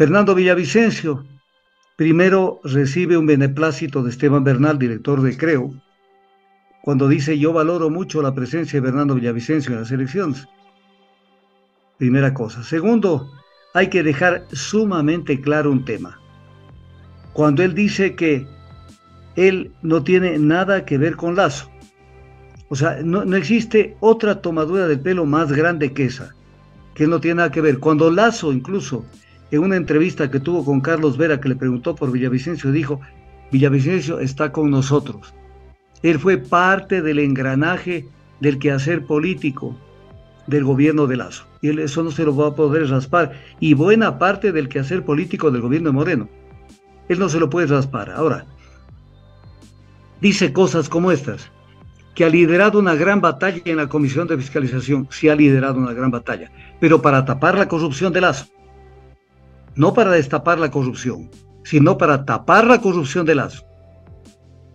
Fernando Villavicencio, primero recibe un beneplácito de Esteban Bernal, director de Creo, cuando dice: yo valoro mucho la presencia de Fernando Villavicencio en las elecciones. Primera cosa. Segundo, hay que dejar sumamente claro un tema. Cuando él dice que él no tiene nada que ver con Lazo, o sea, no existe otra tomadura de pelo más grande que esa, que él no tiene nada que ver. Cuando Lazo, incluso en una entrevista que tuvo con Carlos Vera, que le preguntó por Villavicencio, dijo: Villavicencio está con nosotros. Él fue parte del engranaje del quehacer político del gobierno de Lazo. Y él eso no se lo va a poder raspar. Y buena parte del quehacer político del gobierno de Moreno. Él no se lo puede raspar. Ahora, dice cosas como estas: que ha liderado una gran batalla en la Comisión de Fiscalización. Sí ha liderado una gran batalla, pero para tapar la corrupción de Lazo. No para destapar la corrupción, sino para tapar la corrupción de Lazo.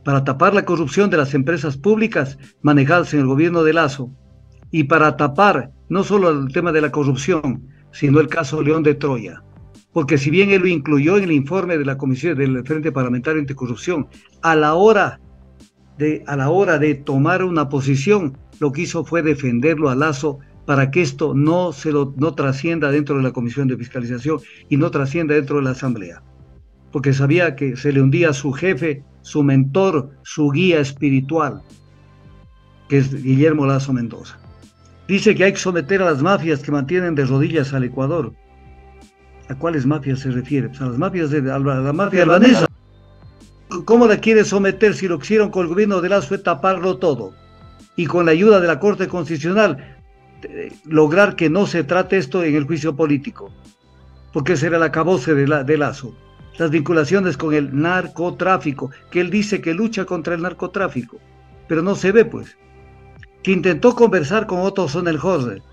Para tapar la corrupción de las empresas públicas manejadas en el gobierno de Lazo. Y para tapar no solo el tema de la corrupción, sino el caso León de Troya. Porque si bien él lo incluyó en el informe de la Comisión del Frente Parlamentario Anticorrupción, a la hora de tomar una posición, lo que hizo fue defenderlo a Lazo para que esto no trascienda dentro de la Comisión de Fiscalización y no trascienda dentro de la Asamblea. Porque sabía que se le hundía a su jefe, su mentor, su guía espiritual, que es Guillermo Lazo Mendoza. Dice que hay que someter a las mafias que mantienen de rodillas al Ecuador. ¿A cuáles mafias se refiere? Pues a las mafias a la mafia albanesa. ¿Cómo la quiere someter si lo que hicieron con el gobierno de Lazo fue taparlo todo? Y con la ayuda de la Corte Constitucional lograr que no se trate esto en el juicio político. Porque ese era el acabose de Lazo. Las vinculaciones con el narcotráfico, que él dice que lucha contra el narcotráfico, pero no se ve, pues. Que intentó conversar con Otto Sonnenhorst,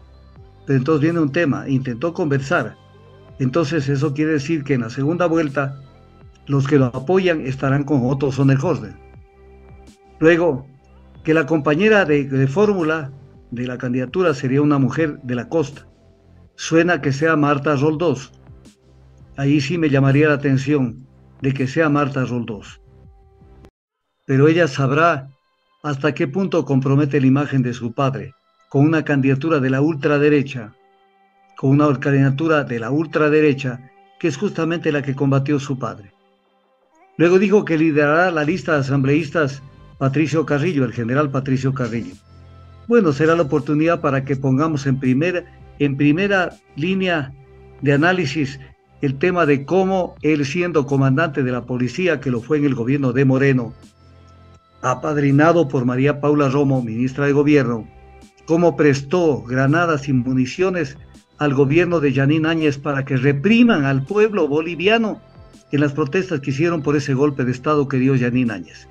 pero entonces viene un tema: intentó conversar. Entonces eso quiere decir que en la segunda vuelta los que lo apoyan estarán con Otto Sonnenhorst. Luego, que la compañera de fórmula de la candidatura sería una mujer de la costa. Suena que sea Marta Roldós. Ahí sí me llamaría la atención de que sea Marta Roldós. Pero ella sabrá hasta qué punto compromete la imagen de su padre con una candidatura de la ultraderecha, que es justamente la que combatió su padre. Luego dijo que liderará la lista de asambleístas Patricio Carrillo, el general Patricio Carrillo. Bueno, será la oportunidad para que pongamos en primera línea de análisis el tema de cómo él, siendo comandante de la policía, que lo fue en el gobierno de Moreno, apadrinado por María Paula Romo, ministra de Gobierno, cómo prestó granadas y municiones al gobierno de Yanine Áñez para que repriman al pueblo boliviano en las protestas que hicieron por ese golpe de Estado que dio Yanine Áñez.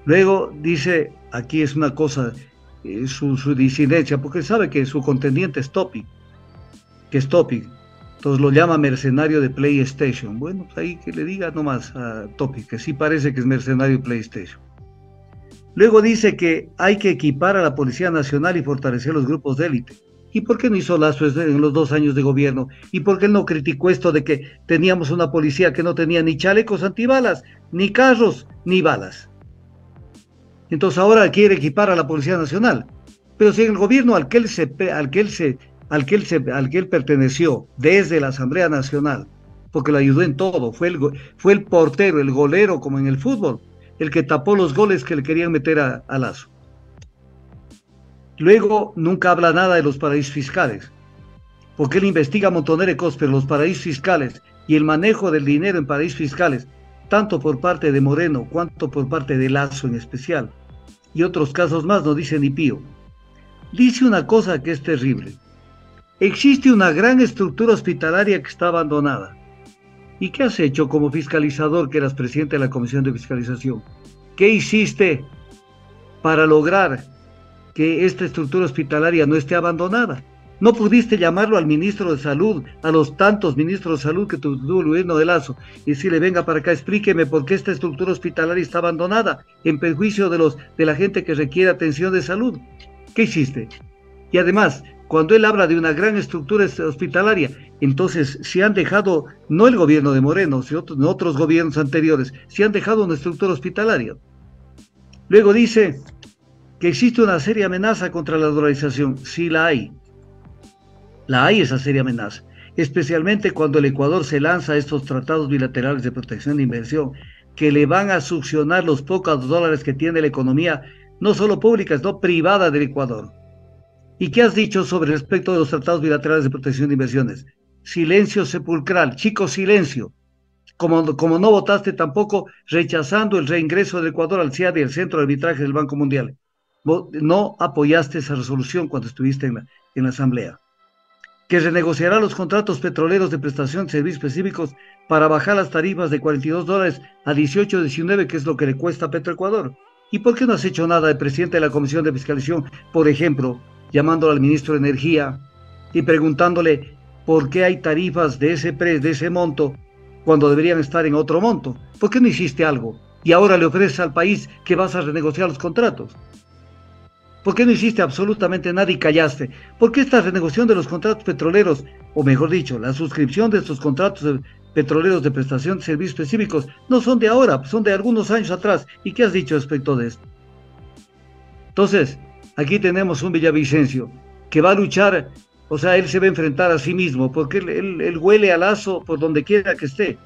Luego dice, aquí es una cosa, su disidencia, porque sabe que su contendiente es Topic, entonces lo llama mercenario de PlayStation. Bueno, pues ahí que le diga nomás a Topic, que sí parece que es mercenario de PlayStation. Luego dice que hay que equipar a la Policía Nacional y fortalecer los grupos de élite. ¿Y por qué no hizo Lazo en los 2 años de gobierno? ¿Y por qué no criticó esto de que teníamos una policía que no tenía ni chalecos antibalas, ni carros, ni balas? Entonces ahora quiere equipar a la Policía Nacional. Pero si en el gobierno al que él perteneció desde la Asamblea Nacional, porque lo ayudó en todo, fue el portero, el golero, como en el fútbol, el que tapó los goles que le querían meter a Lazo. Luego nunca habla nada de los paraísos fiscales, porque él investiga montonera de cosas, pero los paraísos fiscales y el manejo del dinero en paraísos fiscales, tanto por parte de Moreno, cuanto por parte de Lazo en especial, y otros casos más, no dice ni pío. Dice una cosa que es terrible: existe una gran estructura hospitalaria que está abandonada. ¿Y qué has hecho como fiscalizador, que eras presidente de la Comisión de Fiscalización? ¿Qué hiciste para lograr que esta estructura hospitalaria no esté abandonada? No pudiste llamarlo al ministro de Salud, a los tantos ministros de Salud que tuvo el gobierno de Lazo, y decirle: venga para acá, explíqueme por qué esta estructura hospitalaria está abandonada, en perjuicio de la gente que requiere atención de salud. ¿Qué hiciste? Y además, cuando él habla de una gran estructura hospitalaria, entonces se han dejado, no el gobierno de Moreno, sino otros gobiernos anteriores, se han dejado una estructura hospitalaria. Luego dice que existe una seria amenaza contra la dolarización. Sí la hay. La hay esa seria amenaza, especialmente cuando el Ecuador se lanza a estos tratados bilaterales de protección de inversión que le van a succionar los pocos dólares que tiene la economía, no solo pública, sino privada del Ecuador. ¿Y qué has dicho sobre respecto de los tratados bilaterales de protección de inversiones? Silencio sepulcral, chico, silencio. Como no votaste tampoco rechazando el reingreso del Ecuador al CIAD y el Centro de Arbitraje del Banco Mundial. No apoyaste esa resolución cuando estuviste en la Asamblea. Que renegociará los contratos petroleros de prestación de servicios específicos para bajar las tarifas de $42 a 18,19, que es lo que le cuesta a Petroecuador. ¿Y por qué no has hecho nada de presidente de la Comisión de Fiscalización, por ejemplo, llamándole al ministro de Energía y preguntándole por qué hay tarifas de ese monto cuando deberían estar en otro monto? ¿Por qué no hiciste algo? Y ahora le ofreces al país que vas a renegociar los contratos. ¿Por qué no hiciste absolutamente nada y callaste? ¿Por qué esta renegociación de los contratos petroleros, o mejor dicho, la suscripción de estos contratos petroleros de prestación de servicios específicos, no son de ahora, son de algunos años atrás? ¿Y qué has dicho respecto de esto? Entonces, aquí tenemos un Villavicencio que va a luchar, o sea, él se va a enfrentar a sí mismo, porque él huele a Lazo por donde quiera que esté.